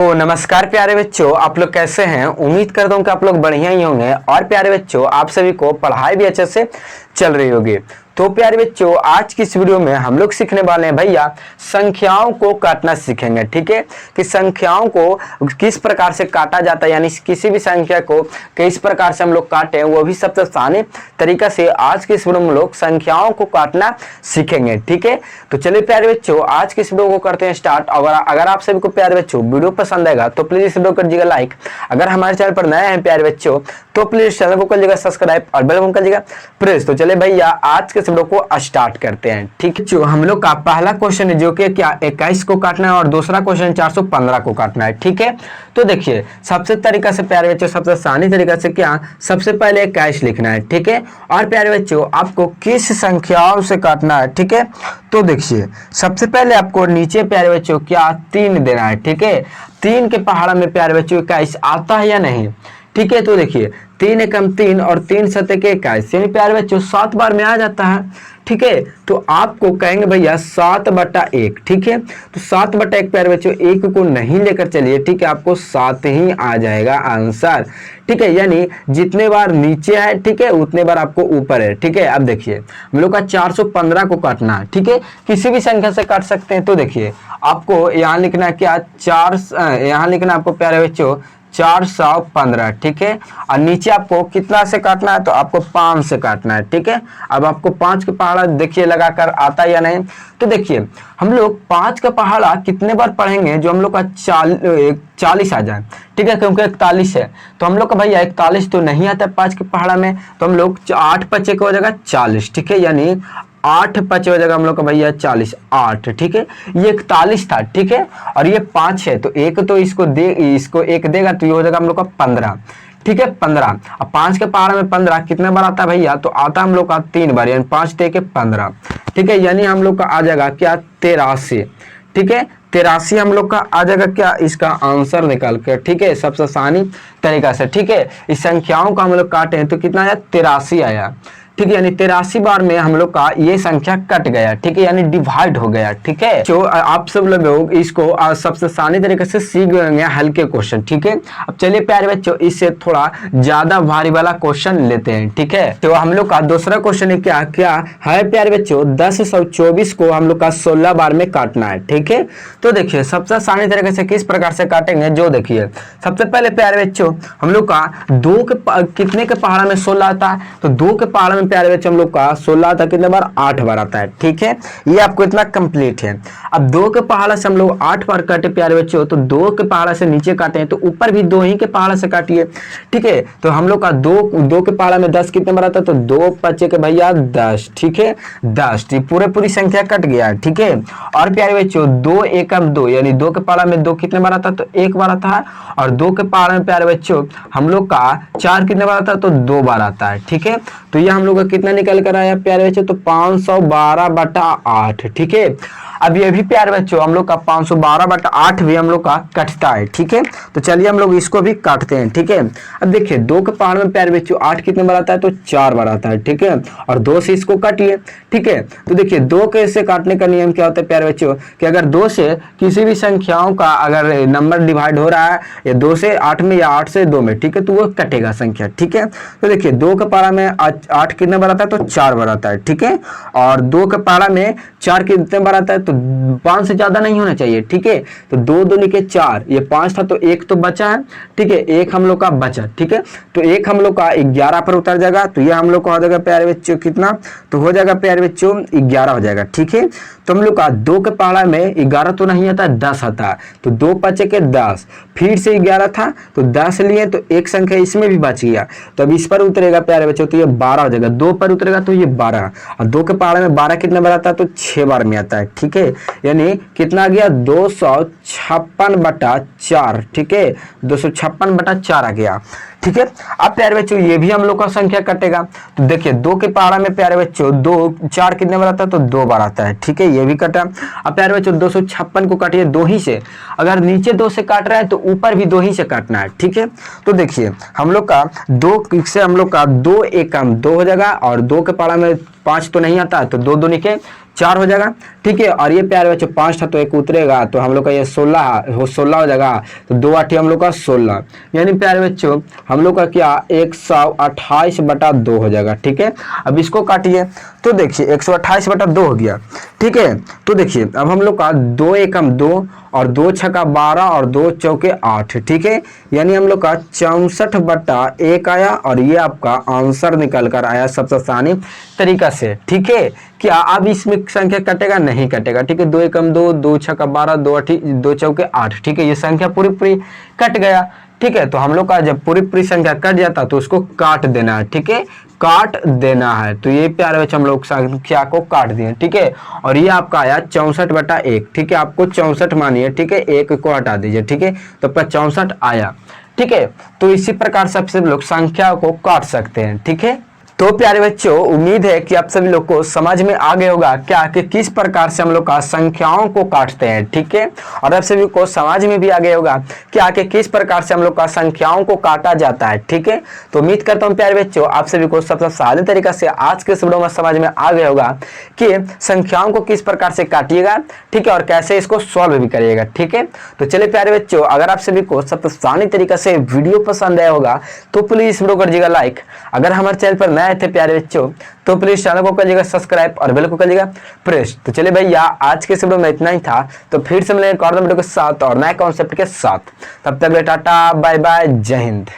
तो नमस्कार प्यारे बच्चों, आप लोग कैसे हैं। उम्मीद करता हूं कि आप लोग बढ़िया ही होंगे। और प्यारे बच्चों, आप सभी को पढ़ाई भी अच्छे से चल रही होगी। तो प्यारे बच्चों, आज की इस वीडियो में हम लोग सीखने वाले हैं भैया संख्याओं को काटना सीखेंगे। ठीक है, कि संख्याओं को किस प्रकार से काटा जाता है, यानी किसी भी संख्या को किस प्रकार से हम लोग काटें, वो भी सबसे आसान तरीका से आज की इस वीडियो में हम लोग संख्याओं को काटना सीखेंगे। ठीक है, तो चलिए प्यारे बच्चों, आज की इस वीडियो को करते हैं स्टार्ट। अगर आप सभी को प्यारे बच्चों वीडियो पसंद आएगा तो प्लीज इस वीडियो को करिएगा लाइक। अगर हमारे चैनल पर नए हैं प्यारे बच्चों तो प्लीज चैनल को करिएगा सब्सक्राइब और बेल आइकन करिएगा प्रेस। तो चले भैया आज के वीडियो को स्टार्ट करते हैं। ठीक है, जो हम लोग का पहला क्वेश्चन है जो कि क्या 21 को काटना है और दूसरा क्वेश्चन 415 को काटना है। ठीक है, तो देखिए सबसे तरीका से प्यारे बच्चों, सबसे आसानी तरीका से क्या, सबसे पहले 21 लिखना है। ठीक है, और प्यारे बच्चों आपको किस संख्याओं से काटना है। ठीक है, तो देखिए सबसे पहले आपको नीचे प्यारे बच्चों क्या 3 देना है। ठीक है, 3 के पहाड़ा में प्यारे बच्चों 21 आता है या नहीं। ठीक है, तो देखिए 3 एकम 3 और 3 सते के 21 यानी प्यारे बच्चों 7 बार में आ जाता है। ठीक है, तो आपको कहेंगे भैया 7/1। ठीक है, तो 7/1 प्यारे बच्चों 1 को नहीं लेकर चलिए। ठीक है, आपको 7 ही आ जाएगा आंसर। ठीक है, यानी जितने बार नीचे है ठीक है उतने बार आपको ऊपर है। ठीक है, अब देखिए हम लोग का 415 को काटना है। ठीक है, किसी भी संख्या से काट सकते हैं। तो देखिए आपको यहाँ लिखना है क्या, यहाँ लिखना आपको प्यारे बच्चों 415। ठीक है, और नीचे आपको कितना से काटना है, तो आपको 5 से काटना है। ठीक है, अब आपको 5 का पहाड़ा देखिए लगाकर आता है या नहीं। तो देखिए हम लोग 5 का पहाड़ा कितने बार पढ़ेंगे जो हम लोग का 40 आ जाए। ठीक है, क्योंकि 41 है तो हम लोग का भैया 41 तो नहीं आता 5 के पहाड़ा में, तो हम लोग 8 5 का हो जाएगा 40। ठीक है, यानी 8 5 हो जाएगा हम लोग का भैया 40 8। ठीक है, ये 41 था। ठीक है, और ये 5 है तो एक तो इसको 1 देगा तो ये हो जाएगा हम लोग का 15। ठीक है, 15। अब 5 के पहाड़ा में 15 कितने बार आता है भैया, तो आता हम लोग का 3 बार, यानी 5 × 15। ठीक है, यानी हम लोग का आ जाएगा क्या 83। ठीक है, 83 हम लोग का आ जाएगा क्या इसका आंसर निकाल कर। ठीक है, सबसे आसानी तरीका से। ठीक है, इस संख्याओं का हम लोग काटे हैं तो कितना आया 83 आया। ठीक है, यानी 83 बार में हम लोग का ये संख्या कट गया। ठीक है, यानी डिवाइड हो गया। ठीक है, जो आप सब लोग इसको सबसे आसानी तरीके से सीख गए हल्के क्वेश्चन। ठीक है, अब चलिए प्यारे बच्चों इससे थोड़ा ज्यादा भारी वाला क्वेश्चन लेते हैं। ठीक है, तो हम लोग का दूसरा क्वेश्चन है क्या क्या है प्यारे बच्चों 1024 को हम लोग का 16 बार में काटना है। ठीक है, तो देखिए सबसे आसानी तरीके से किस प्रकार से काटेंगे, जो देखिए सबसे पहले प्यारे बच्चों हम लोग का 2 के कितने के पहाड़ा में 16 आता है, तो 2 के पहाड़ा में प्यारे बच्चों हम लोग का 16 आता है कितने बार 8 बार आता है। ठीक है, ये आपको इतना कंप्लीट है। अब 2 के पहाड़ा से हम लोग 8 बार काटे प्यारे बच्चों, तो 2 के पहाड़ा से नीचे काटे हैं तो ऊपर भी 2 ही के पहाड़ा से काटिए। ठीक है, तो हम लोग का 2 के पहाड़ा में 10 कितने बार आता है, तो 2 5 के भैया 10। ठीक है, 10 पूरी संख्या कट गया। ठीक है, और प्यारे बच्चों 2 एकम 2 यानी 2 के पहाड़ा में 2 कितने बार आता है, तो 1 बार आता है। और 2 के पहाड़ा में प्यारे बच्चों हम लोग का 4 कितने बार आता है, तो 2 बार आता है। ठीक है, तो ये हम लोग का कितना निकल कर आया प्यारे बच्चों, तो 512/8। ठीक है, अब ये भी प्यारे बच्चों हम लोग का 512/8 भी हम लोग का कटता है। ठीक है, तो चलिए हम लोग इसको भी काटते हैं। ठीक है, अब देखिए 2 के पहाड़ में प्यारे बच्चों 8 कितने बार आता है, तो 4 बार आता है। ठीक है, और 2 से इसको काटिए। ठीक है, तो देखिए 2 के से काटने का नियम क्या होता है प्यारे बच्चों, कि अगर 2 से किसी भी संख्याओं का अगर नंबर डिवाइड हो रहा है या 2 से 8 में या 8 से 2 में, ठीक है, तो वो कटेगा संख्या। ठीक है, तो देखिए 2 के पहाड़ा में 8 कितने बार आता है, तो 4 बार आता है। ठीक है, और 2 के पहाड़ा में 4 कितने बार आता है, तो 5 से ज्यादा नहीं होना चाहिए। ठीक है, तो 2 2 के 4, ये 5 था तो 1 तो बचा है। ठीक है, 1 हम लोग का बचा। ठीक है, तो 1 हम लोग का 11 पर उतर जाएगा, तो ये हम लोग का हो जाएगा प्यारे बच्चों कितना, तो हो जाएगा प्यारे बच्चों 11 हो जाएगा। ठीक है, तो हम लोग का 2 के पहाड़ा में 11 तो नहीं आता 10 आता है, तो 2 5 के 10, फिर से 11 था तो 10 लिए तो एक संख्या इसमें भी बच गया, तो अब इस पर उतरेगा प्यारे बच्चों तो ये 12 हो जाएगा। 2 पर उतरेगा तो ये 12, और 2 के पहाड़ा में 12 कितने बार आता है, तो 6 बार में आता है। ठीक है, यानी कितना आ गया 256/4। ठीक है, 256/4 आ गया। ठीक है, अब प्यारे बच्चों ये भी हम लोग का संख्या कटेगा, तो देखिए 2 के पहाड़ा में प्यारे बच्चों 4 कितने बार आता है, तो 2 बार आता है। ठीक है, ये भी कटा। अब प्यारे बच्चों 256 को काटिए 2 ही से, अगर नीचे 2 से काट रहा है तो ऊपर भी 2 ही से काटना है। ठीक है, तो देखिए हम लोग का 2 से हम लोग का 2 एकम 2 हो जाएगा, और 2 के पहाड़ा में 5 तो नहीं आता, तो 2 2 के 4 हो जाएगा, ठीक है। और ये प्यारे बच्चों 5 था तो एक उतरेगा, तो हम लोग का ये 16 हो जाएगा, तो 2 8 हम लोग का 16, यानी प्यारे बच्चों हम लोग का क्या 128/2 हो जाएगा, ठीक है। अब इसको काटिए तो देखिए 128/2 हो गया, ठीक है। तो देखिए अब हम लोग का 2 एकम 2 और 2 छक्का 12 और 2 चौके 8, ठीक है, यानी हम लोग का 64/1 आया, और ये आपका आंसर निकल कर आया सबसे आसानी तरीका से, ठीक है। क्या अब इसमें संख्या कटेगा? नहीं कटेगा, ठीक है। 2 एकम 2, 2 छक्का 12, 2 चौके 8, ठीक है, ये संख्या पूरी पूरी कट गया, ठीक है। तो हम लोग का जब पूरी पूरी संख्या कट जाता तो उसको काट देना है, ठीक है, काट देना है। तो ये प्यारे बच्चे हम लोग संख्या को काट दिए, ठीक है। और ये आपका आया 64/1, ठीक है, आपको 64 मानिए, ठीक है, 1 को हटा दीजिए, ठीक है, तो आपका 64 आया, ठीक है। तो इसी प्रकार से आप सब लोग संख्या को काट सकते हैं, ठीक है। तो प्यारे बच्चों उम्मीद है कि आप सभी लोग को समझ में आ गया होगा क्या कि किस प्रकार से हम लोग का संख्याओं को काटते हैं, ठीक है। और आप सभी को समझ में भी आ गया होगा क्या कि किस प्रकार से हम लोग का संख्याओं को काटा जाता है, ठीक है। तो उम्मीद करता हूं प्यारे बच्चों आप सभी को सबसे साधारण तरीका से आज के इस वीडियो में समझ में आ गया होगा कि संख्याओं को किस प्रकार से काटिएगा, ठीक है, और कैसे इसको सॉल्व भी करिएगा, ठीक है। तो चलिए प्यारे बच्चों अगर आप सभी को सबसे साधारण तरीका से वीडियो पसंद आया होगा तो प्लीज इस वीडियो को करिएगा लाइक। अगर हमारे चैनल पर नए थे प्यारे बच्चों तो प्लीज चैनल को करिएगा सब्सक्राइब और बेल को करिएगा प्रेस। तो चलिए भैया आज के वीडियो में इतना ही था, तो फिर से मिलेंगे एक और वीडियो के साथ और नए कॉन्सेप्ट के साथ। तब तक टाटा बाय बाय, जय हिंद।